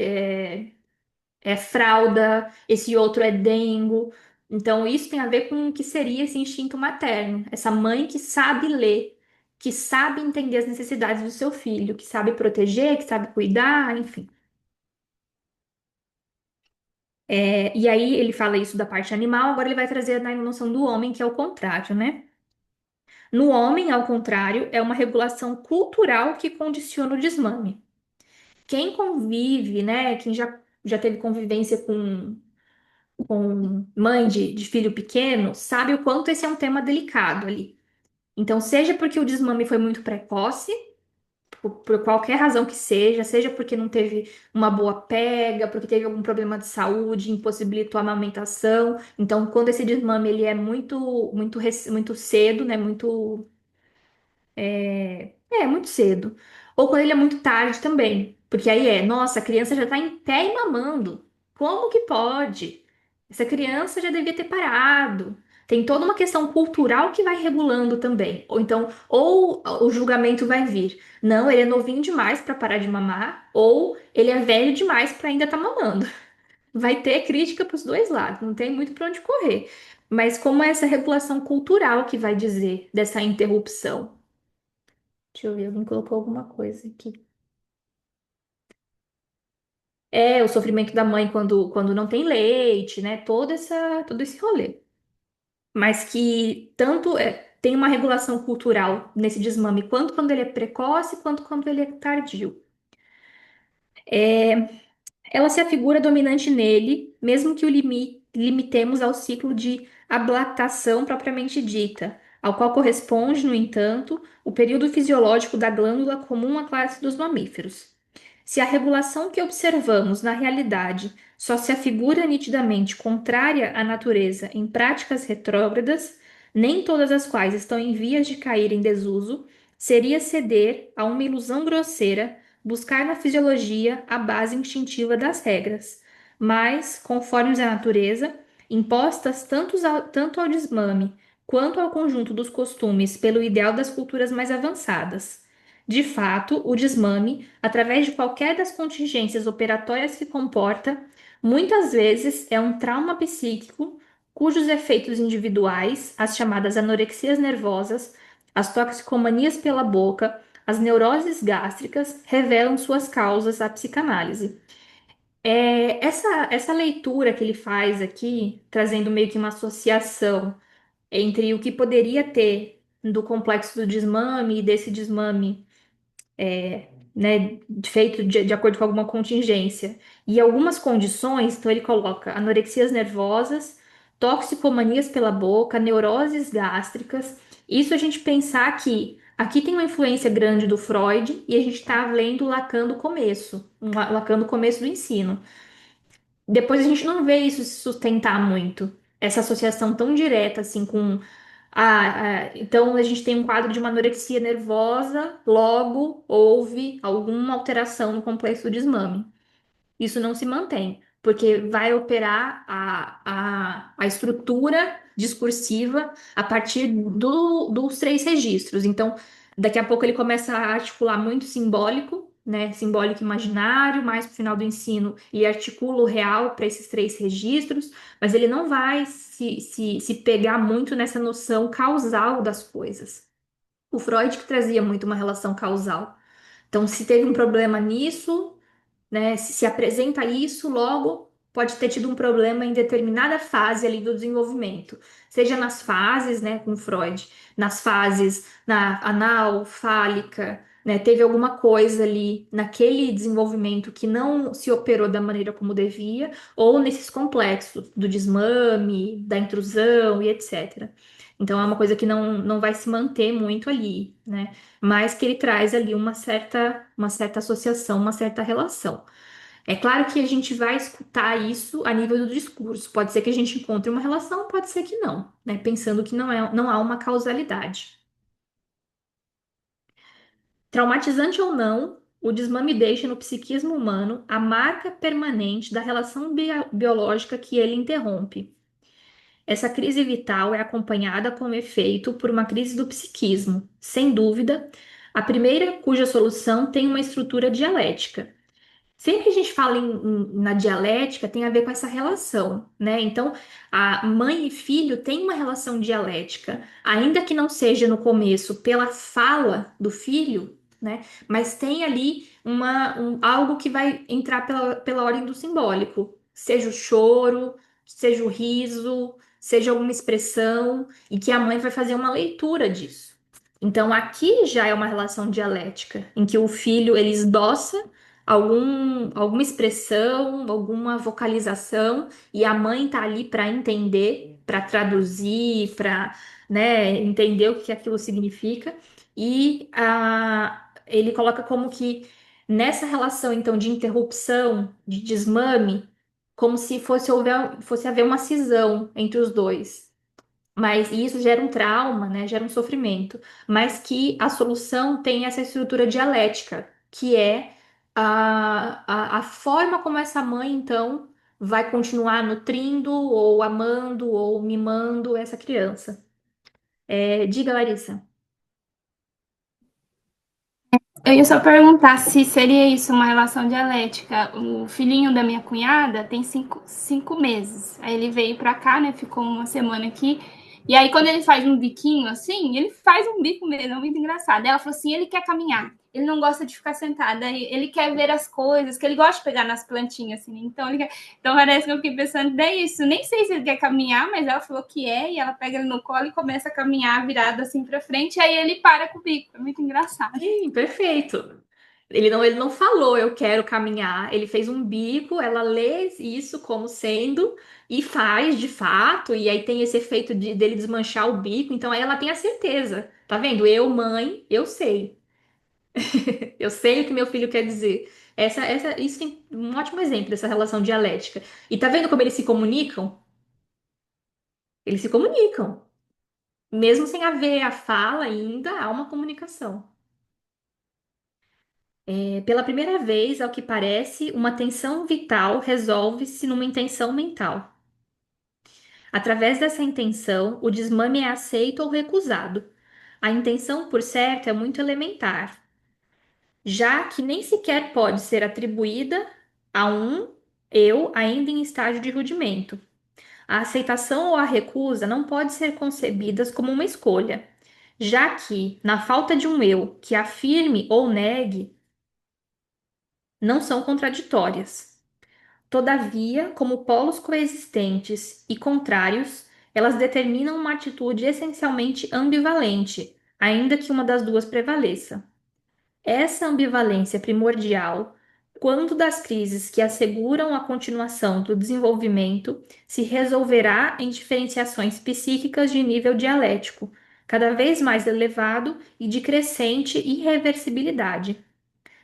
É fralda, esse outro é dengo. Então, isso tem a ver com o que seria esse instinto materno, essa mãe que sabe ler, que sabe entender as necessidades do seu filho, que sabe proteger, que sabe cuidar, enfim. E aí ele fala isso da parte animal, agora ele vai trazer na noção do homem, que é o contrário, né? No homem, ao contrário, é uma regulação cultural que condiciona o desmame. Quem convive, né? Quem já teve convivência com mãe de filho pequeno, sabe o quanto esse é um tema delicado ali. Então, seja porque o desmame foi muito precoce, por qualquer razão que seja, seja porque não teve uma boa pega, porque teve algum problema de saúde, impossibilitou a amamentação. Então, quando esse desmame ele é muito cedo, né? Muito cedo. Ou quando ele é muito tarde também. Porque aí nossa, a criança já está em pé e mamando. Como que pode? Essa criança já devia ter parado. Tem toda uma questão cultural que vai regulando também. Ou então, ou o julgamento vai vir. Não, ele é novinho demais para parar de mamar, ou ele é velho demais para ainda estar mamando. Vai ter crítica para os dois lados, não tem muito para onde correr. Mas como é essa regulação cultural que vai dizer dessa interrupção? Deixa eu ver, alguém colocou alguma coisa aqui. O sofrimento da mãe quando não tem leite, né? Todo esse rolê. Mas que tanto tem uma regulação cultural nesse desmame, quanto quando ele é precoce, quanto quando ele é tardio. Ela se afigura dominante nele, mesmo que o limitemos ao ciclo de ablatação propriamente dita, ao qual corresponde, no entanto, o período fisiológico da glândula comum à classe dos mamíferos. Se a regulação que observamos na realidade só se afigura nitidamente contrária à natureza em práticas retrógradas, nem todas as quais estão em vias de cair em desuso, seria ceder a uma ilusão grosseira buscar na fisiologia a base instintiva das regras, mas, conforme a natureza, impostas tanto ao desmame quanto ao conjunto dos costumes pelo ideal das culturas mais avançadas. De fato, o desmame, através de qualquer das contingências operatórias que comporta, muitas vezes é um trauma psíquico cujos efeitos individuais, as chamadas anorexias nervosas, as toxicomanias pela boca, as neuroses gástricas, revelam suas causas à psicanálise. Essa leitura que ele faz aqui, trazendo meio que uma associação entre o que poderia ter do complexo do desmame e desse desmame né, feito de acordo com alguma contingência. E algumas condições, então ele coloca anorexias nervosas, toxicomanias pela boca, neuroses gástricas. Isso a gente pensar que aqui tem uma influência grande do Freud e a gente está lendo Lacan do começo, Lacan do começo do ensino. Depois a gente não vê isso se sustentar muito, essa associação tão direta assim com então a gente tem um quadro de uma anorexia nervosa, logo houve alguma alteração no complexo do desmame. Isso não se mantém, porque vai operar a estrutura discursiva a partir dos três registros. Então, daqui a pouco ele começa a articular muito simbólico, né? Simbólico imaginário, mais pro final do ensino, e articula o real para esses três registros, mas ele não vai se pegar muito nessa noção causal das coisas. O Freud que trazia muito uma relação causal. Então, se teve um problema nisso, né? Se apresenta isso, logo pode ter tido um problema em determinada fase ali do desenvolvimento, seja nas fases, né, com Freud, nas fases na anal, fálica, né, teve alguma coisa ali naquele desenvolvimento que não se operou da maneira como devia, ou nesses complexos do desmame, da intrusão e etc. Então é uma coisa que não vai se manter muito ali, né? Mas que ele traz ali uma certa associação, uma certa relação. É claro que a gente vai escutar isso a nível do discurso. Pode ser que a gente encontre uma relação, pode ser que não, né? Pensando que não há uma causalidade. Traumatizante ou não, o desmame deixa no psiquismo humano a marca permanente da relação biológica que ele interrompe. Essa crise vital é acompanhada como efeito por uma crise do psiquismo, sem dúvida, a primeira cuja solução tem uma estrutura dialética. Sempre que a gente fala na dialética, tem a ver com essa relação, né? Então, a mãe e filho têm uma relação dialética, ainda que não seja no começo pela fala do filho, né? Mas tem ali algo que vai entrar pela ordem do simbólico. seja o choro, seja o riso, seja alguma expressão, e que a mãe vai fazer uma leitura disso. Então, aqui já é uma relação dialética, em que o filho ele esboça alguma expressão, alguma vocalização, e a mãe tá ali para entender, para traduzir, para, né, entender o que aquilo significa. E ele coloca como que nessa relação, então, de interrupção, de desmame, como se fosse haver uma cisão entre os dois. Mas e isso gera um trauma, né? Gera um sofrimento. Mas que a solução tem essa estrutura dialética, que é a forma como essa mãe, então, vai continuar nutrindo, ou amando, ou mimando essa criança. Diga, Larissa. Eu ia só perguntar se seria isso uma relação dialética. O filhinho da minha cunhada tem cinco meses. Aí ele veio pra cá, né? Ficou uma semana aqui. E aí, quando ele faz um biquinho assim, ele faz um bico mesmo, é muito engraçado. Ela falou assim: ele quer caminhar, ele não gosta de ficar sentado, ele quer ver as coisas, que ele gosta de pegar nas plantinhas, assim, né? Então parece que eu fiquei pensando, é isso. Nem sei se ele quer caminhar, mas ela falou que é, e ela pega ele no colo e começa a caminhar virado assim pra frente, e aí ele para com o bico. É muito engraçado. Sim, perfeito. Ele não falou eu quero caminhar, ele fez um bico, ela lê isso como sendo e faz de fato, e aí tem esse efeito dele desmanchar o bico, então aí ela tem a certeza. Tá vendo? Eu, mãe, eu sei. Eu sei o que meu filho quer dizer. Isso tem um ótimo exemplo dessa relação dialética. E tá vendo como eles se comunicam? Eles se comunicam. Mesmo sem haver a fala ainda, há uma comunicação. Pela primeira vez, ao que parece, uma tensão vital resolve-se numa intenção mental. Através dessa intenção, o desmame é aceito ou recusado. A intenção, por certo, é muito elementar, já que nem sequer pode ser atribuída a um eu ainda em estágio de rudimento. A aceitação ou a recusa não pode ser concebidas como uma escolha, já que, na falta de um eu que afirme ou negue, não são contraditórias. Todavia, como polos coexistentes e contrários, elas determinam uma atitude essencialmente ambivalente, ainda que uma das duas prevaleça. Essa ambivalência primordial, quando das crises que asseguram a continuação do desenvolvimento, se resolverá em diferenciações psíquicas de nível dialético, cada vez mais elevado e de crescente irreversibilidade.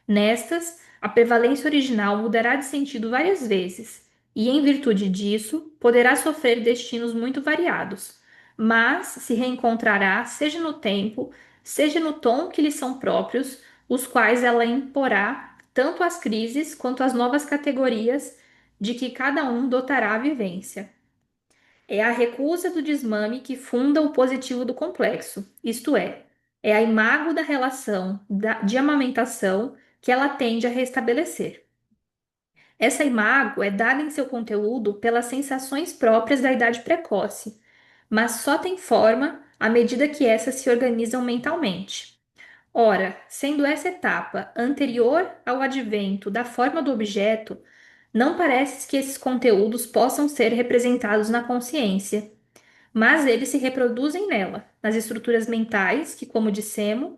Nestas, a prevalência original mudará de sentido várias vezes, e em virtude disso, poderá sofrer destinos muito variados, mas se reencontrará, seja no tempo, seja no tom que lhe são próprios, os quais ela imporá tanto às crises quanto às novas categorias de que cada um dotará a vivência. É a recusa do desmame que funda o positivo do complexo, isto é a imago da relação de amamentação que ela tende a restabelecer. Essa imago é dada em seu conteúdo pelas sensações próprias da idade precoce, mas só tem forma à medida que essas se organizam mentalmente. Ora, sendo essa etapa anterior ao advento da forma do objeto, não parece que esses conteúdos possam ser representados na consciência, mas eles se reproduzem nela, nas estruturas mentais que, como dissemos,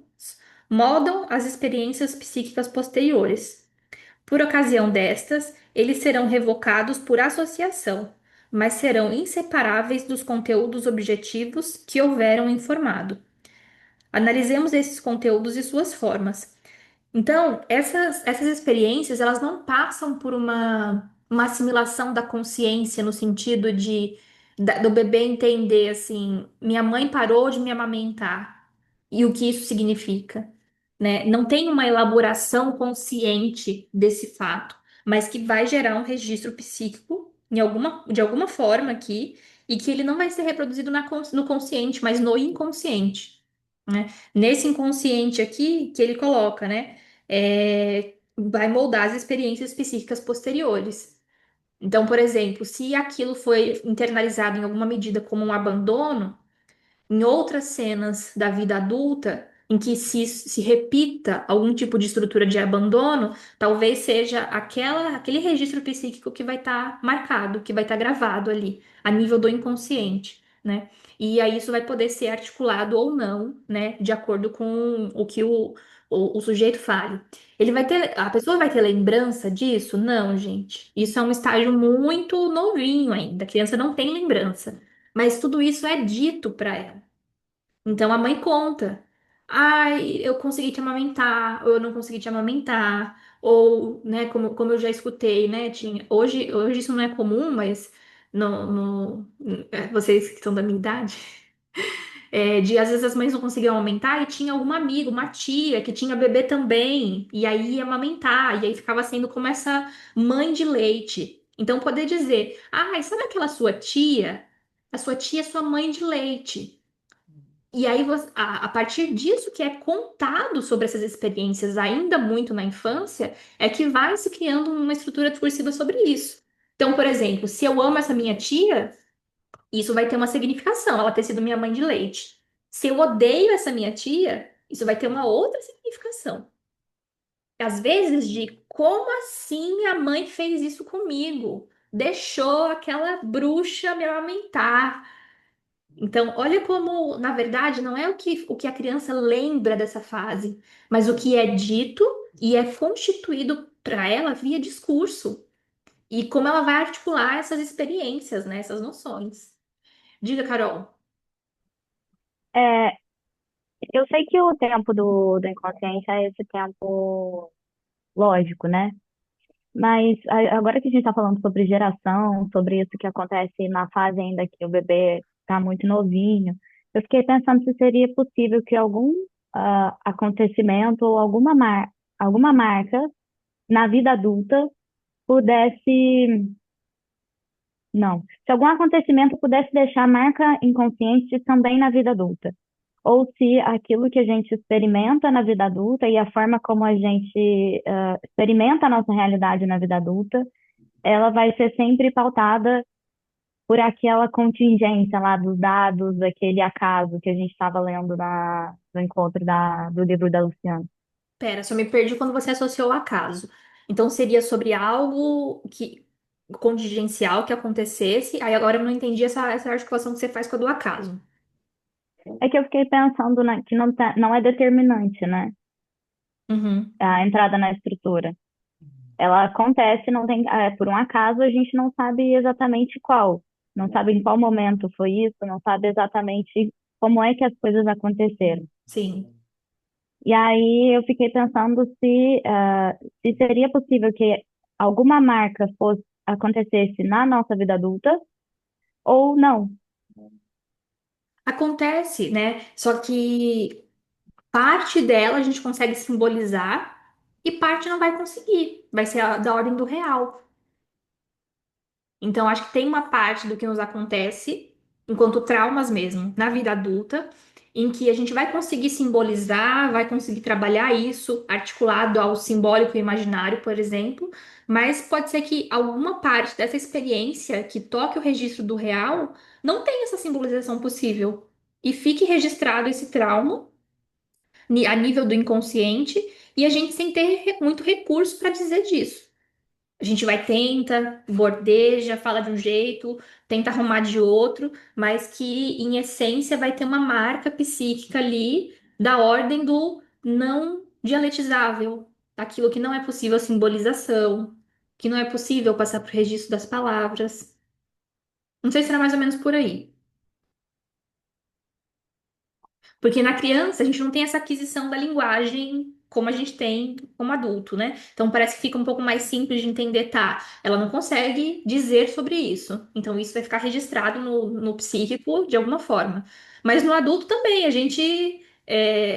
moldam as experiências psíquicas posteriores. Por ocasião destas, eles serão revocados por associação, mas serão inseparáveis dos conteúdos objetivos que houveram informado. Analisemos esses conteúdos e suas formas. Então, essas experiências, elas não passam por uma assimilação da consciência no sentido do bebê entender assim, minha mãe parou de me amamentar e o que isso significa, né? Não tem uma elaboração consciente desse fato, mas que vai gerar um registro psíquico de alguma forma aqui e que ele não vai ser reproduzido no consciente, mas no inconsciente, né? Nesse inconsciente aqui que ele coloca, né? Vai moldar as experiências psíquicas posteriores. Então, por exemplo, se aquilo foi internalizado em alguma medida como um abandono, em outras cenas da vida adulta, em que se repita algum tipo de estrutura de abandono, talvez seja aquele registro psíquico que vai estar marcado, que vai estar gravado ali, a nível do inconsciente, né? E aí isso vai poder ser articulado ou não, né? De acordo com o que o sujeito fale. A pessoa vai ter lembrança disso? Não, gente. Isso é um estágio muito novinho ainda. A criança não tem lembrança. Mas tudo isso é dito para ela. Então a mãe conta. Ai, eu consegui te amamentar, ou eu não consegui te amamentar, ou, né, como eu já escutei, né, hoje isso não é comum, mas vocês que são da minha idade, de às vezes as mães não conseguiam amamentar e tinha alguma amiga, uma tia que tinha bebê também, e aí ia amamentar, e aí ficava sendo como essa mãe de leite. Então poder dizer, ai, sabe aquela sua tia? A sua tia é sua mãe de leite. E aí, a partir disso que é contado sobre essas experiências ainda muito na infância, é que vai se criando uma estrutura discursiva sobre isso. Então, por exemplo, se eu amo essa minha tia, isso vai ter uma significação, ela ter sido minha mãe de leite. Se eu odeio essa minha tia, isso vai ter uma outra significação. Às vezes, de como assim minha mãe fez isso comigo? Deixou aquela bruxa me amamentar. Então, olha como, na verdade, não é o que a criança lembra dessa fase, mas o que é dito e é constituído para ela via discurso. E como ela vai articular essas experiências, né, essas noções. Diga, Carol. É, eu sei que o tempo do inconsciente é esse tempo lógico, né? Mas agora que a gente está falando sobre geração, sobre isso que acontece na fase ainda que o bebê está muito novinho, eu fiquei pensando se seria possível que algum acontecimento ou alguma marca na vida adulta pudesse. Não. Se algum acontecimento pudesse deixar marca inconsciente também na vida adulta. Ou se aquilo que a gente experimenta na vida adulta e a forma como a gente experimenta a nossa realidade na vida adulta, ela vai ser sempre pautada por aquela contingência lá dos dados, daquele acaso que a gente estava lendo no encontro do livro da Luciana. Pera, só me perdi quando você associou o acaso. Então seria sobre algo que contingencial que acontecesse. Aí agora eu não entendi essa articulação que você faz com a do acaso. É que eu fiquei pensando que não é determinante, né? Uhum, A entrada na estrutura. Ela acontece, não tem, por um acaso, a gente não sabe exatamente qual. Não sabe em qual momento foi isso, não sabe exatamente como é que as coisas aconteceram. sim. E aí eu fiquei pensando se seria possível que alguma marca acontecesse na nossa vida adulta ou não. Acontece, né? Só que parte dela a gente consegue simbolizar e parte não vai conseguir. Vai ser da ordem do real. Então, acho que tem uma parte do que nos acontece, enquanto traumas mesmo, na vida adulta, em que a gente vai conseguir simbolizar, vai conseguir trabalhar isso, articulado ao simbólico e imaginário, por exemplo, mas pode ser que alguma parte dessa experiência que toque o registro do real não tenha essa simbolização possível. E fique registrado esse trauma a nível do inconsciente e a gente sem ter muito recurso para dizer disso. A gente vai, tenta, bordeja, fala de um jeito, tenta arrumar de outro, mas que em essência vai ter uma marca psíquica ali da ordem do não dialetizável, aquilo que não é possível simbolização, que não é possível passar por registro das palavras. Não sei se era mais ou menos por aí. Porque na criança a gente não tem essa aquisição da linguagem como a gente tem como adulto, né? Então parece que fica um pouco mais simples de entender, tá? Ela não consegue dizer sobre isso. Então isso vai ficar registrado no psíquico de alguma forma. Mas no adulto também,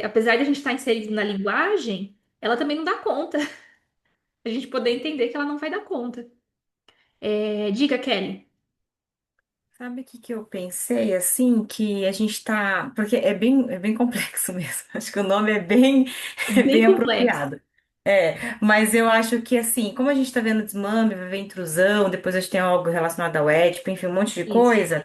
apesar de a gente estar inserido na linguagem, ela também não dá conta. A gente poder entender que ela não vai dar conta. Diga, Kelly. Sabe o que que eu pensei, assim, que a gente tá... Porque é bem complexo mesmo. Acho que o nome é bem, é Bem bem complexo. apropriado. Mas eu acho que, assim, como a gente tá vendo desmame, vai ver intrusão, depois a gente tem algo relacionado ao ético, enfim, um monte de Isso. coisa.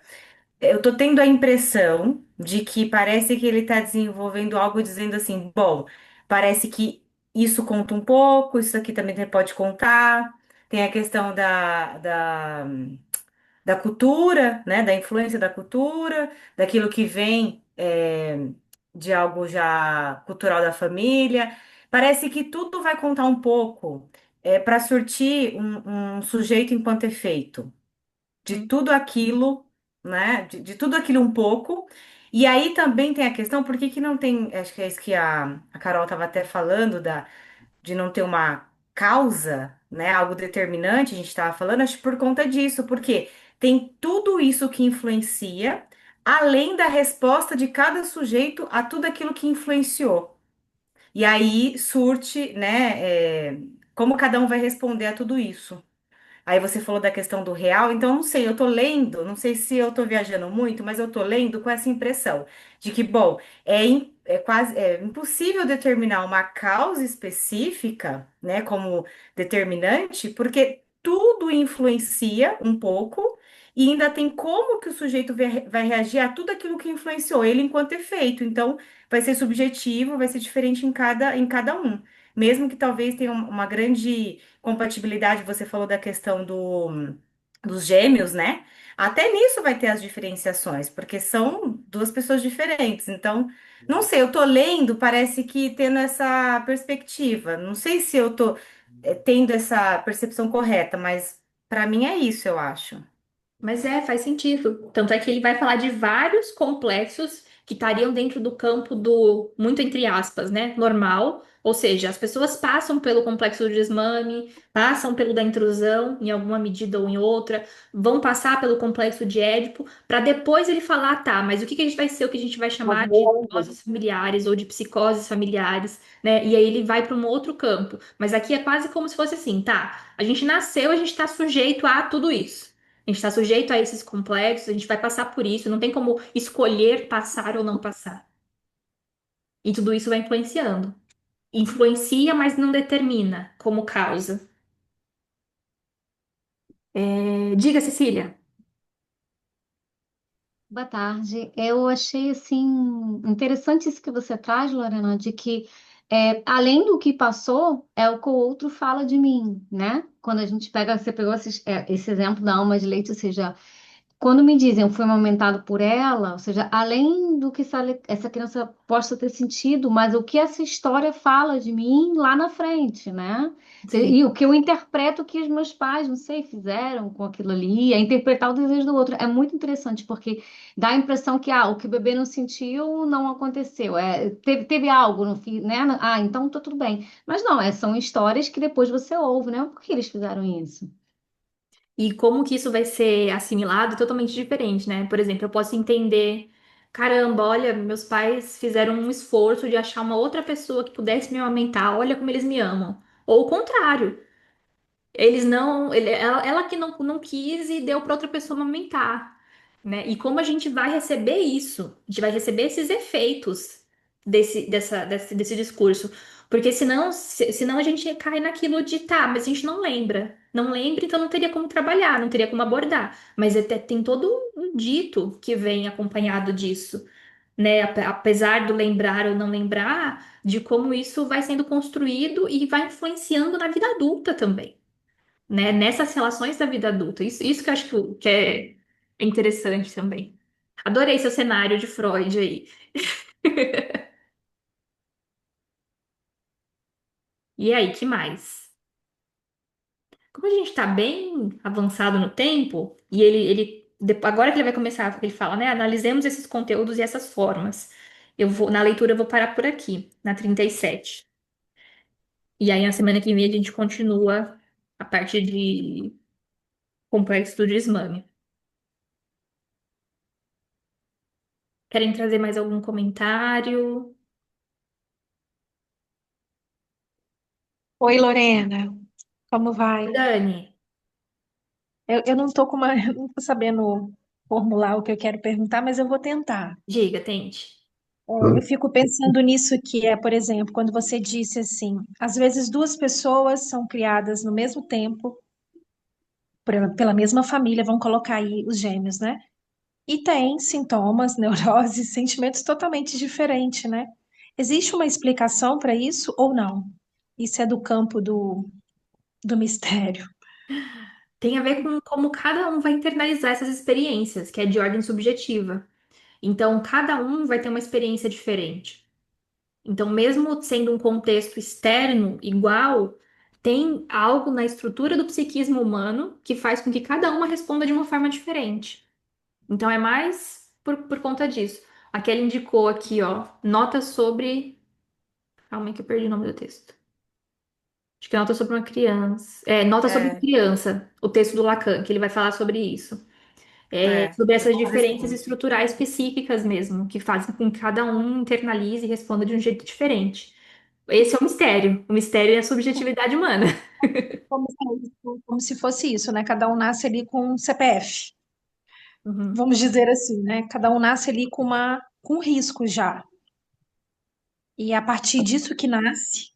eu tô tendo a impressão de que parece que ele está desenvolvendo algo dizendo assim, bom, parece que isso conta um pouco, isso aqui também pode contar. Tem a questão da cultura, né? Da influência da cultura, daquilo que vem de algo já cultural da família. Parece que tudo vai contar um pouco para surtir um sujeito enquanto efeito de Hum. tudo aquilo, né? De tudo aquilo um pouco. E aí também tem a questão, por que que não tem, acho que é isso que a Carol estava até falando, de não ter uma causa, né? Algo determinante, a gente estava falando, acho que por conta disso, porque tem tudo isso que influencia, além da resposta de cada sujeito a tudo aquilo que influenciou. E aí surte, né? Como cada um vai responder a tudo isso. Aí você falou da questão do real, então não sei, eu tô lendo, não sei se eu tô viajando muito, mas eu tô lendo com essa impressão de que, bom, é quase impossível determinar uma causa específica, né, como determinante, porque tudo influencia um pouco e ainda tem como que o sujeito vai reagir a tudo aquilo que influenciou ele enquanto efeito. Então, vai ser subjetivo, vai ser diferente em cada um. Mesmo que talvez tenha uma grande compatibilidade, você falou da questão dos gêmeos, né? Até nisso vai ter as diferenciações, porque são duas pessoas diferentes. Então, não sei, eu tô lendo, parece que tendo essa perspectiva. Não sei se eu tô tendo essa percepção correta, mas para mim é isso, eu acho. Mas faz sentido. Tanto é que ele vai falar de vários complexos que estariam dentro do campo do, muito entre aspas, né, normal. Ou seja, as pessoas passam pelo complexo do desmame, passam pelo da intrusão, em alguma medida ou em outra, vão passar pelo complexo de Édipo, para depois ele falar, tá, mas o que que a gente vai ser, o que a gente vai chamar de neuroses familiares ou de psicoses familiares, né? E aí ele vai para um outro campo. Mas aqui é quase como se fosse assim, tá? A gente nasceu, a gente está sujeito a tudo isso. A gente está sujeito a esses complexos, a gente vai passar por isso, não tem como escolher passar ou não passar. E tudo isso vai influenciando. Influencia, mas não determina como causa. Diga, Cecília. Boa tarde. Eu achei assim interessante isso que você traz, Lorena, de que além do que passou, é o que o outro fala de mim, né? Quando a gente pega, você pegou esse exemplo da alma de leite, ou seja, quando me dizem eu fui amamentado por ela, ou seja, além do que essa criança possa ter sentido, mas o que essa história fala de mim lá na frente, né? Sim. E o que eu interpreto que os meus pais, não sei, fizeram com aquilo ali, é interpretar o desejo do outro. É muito interessante, porque dá a impressão que o que o bebê não sentiu não aconteceu. Teve algo no fim, né? Ah, então tá tudo bem. Mas não, são histórias que depois você ouve, né? Por que eles fizeram isso? E como que isso vai ser assimilado é totalmente diferente, né? Por exemplo, eu posso entender, caramba, olha, meus pais fizeram um esforço de achar uma outra pessoa que pudesse me amamentar, olha como eles me amam. Ou o contrário. Eles não, ela que não quis e deu para outra pessoa amamentar, né? E como a gente vai receber isso? A gente vai receber esses efeitos desse discurso. Porque senão a gente cai naquilo de tá, mas a gente não lembra. Não lembra, então não teria como trabalhar, não teria como abordar. Mas tem todo um dito que vem acompanhado disso, né? Apesar do lembrar ou não lembrar, de como isso vai sendo construído e vai influenciando na vida adulta também, né? Nessas relações da vida adulta. Isso que eu acho que é interessante também. Adorei seu cenário de Freud aí. E aí, que mais? Como a gente está bem avançado no tempo, e agora que ele vai começar, ele fala, né? Analisemos esses conteúdos e essas formas. Na leitura, eu vou parar por aqui, na 37. E aí, na semana que vem, a gente continua a parte de complexo do desmame. Querem trazer mais algum comentário? Oi, Lorena, como vai? Dani, Eu não tô com uma, eu não tô sabendo formular o que eu quero perguntar, mas eu vou tentar. diga, tente. Eu fico pensando nisso que é, por exemplo, quando você disse assim, às vezes duas pessoas são criadas no mesmo tempo, pela mesma família, vamos colocar aí os gêmeos, né? e tem sintomas, neuroses, sentimentos totalmente diferentes, né? Existe uma explicação para isso ou não? Isso é do campo do mistério. Tem a ver com como cada um vai internalizar essas experiências, que é de ordem subjetiva. Então, cada um vai ter uma experiência diferente. Então, mesmo sendo um contexto externo igual, tem algo na estrutura do psiquismo humano que faz com que cada uma responda de uma forma diferente. Então, é mais por conta disso. A Kelly indicou aqui, ó, nota sobre. Calma aí que eu perdi o nome do texto. Acho que é nota sobre uma criança. É, nota sobre É, criança, o texto do Lacan, que ele vai falar sobre isso. É, sobre é essas diferenças corresponde. estruturais psíquicas mesmo, que fazem com que cada um internalize e responda de um jeito diferente. Esse é o mistério. O mistério é a subjetividade humana. Como se fosse isso, né? Cada um nasce ali com um CPF, Uhum. vamos dizer assim, né? Cada um nasce ali com risco já. E é a partir disso que nasce,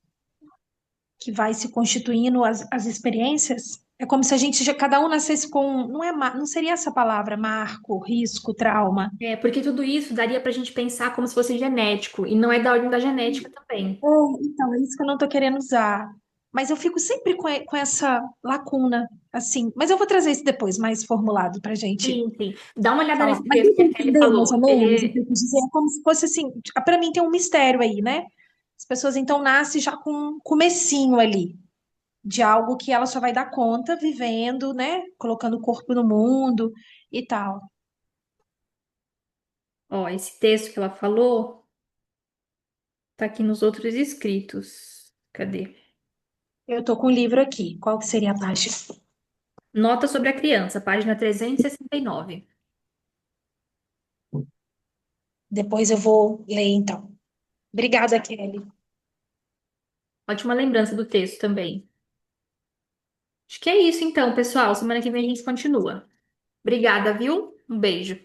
que vai se constituindo as experiências, é como se a gente já, cada um nascesse com, não é, não seria essa palavra, marco, risco, trauma. É, porque tudo isso daria pra gente pensar como se fosse genético, e não é da ordem da genética também. É, então, é isso que eu não tô querendo usar. Mas eu fico sempre com essa lacuna, assim. Mas eu vou trazer isso depois, mais formulado pra gente Sim, sim. Dá uma olhada falar. nesse Mas texto deu que pra a Kelly entender mais falou. ou menos o que Ele eu quis dizer? É como se fosse assim, para mim tem um mistério aí, né? As pessoas então nascem já com um comecinho ali de algo que ela só vai dar conta vivendo, né? Colocando o corpo no mundo e tal. Ó, esse texto que ela falou tá aqui nos outros escritos. Cadê? Eu tô com o livro aqui. Qual que seria a página? Nota sobre a criança, página 369. Depois eu vou ler então. Obrigada, Kelly. Ótima lembrança do texto também. Acho que é isso então, pessoal. Semana que vem a gente continua. Obrigada, viu? Um beijo.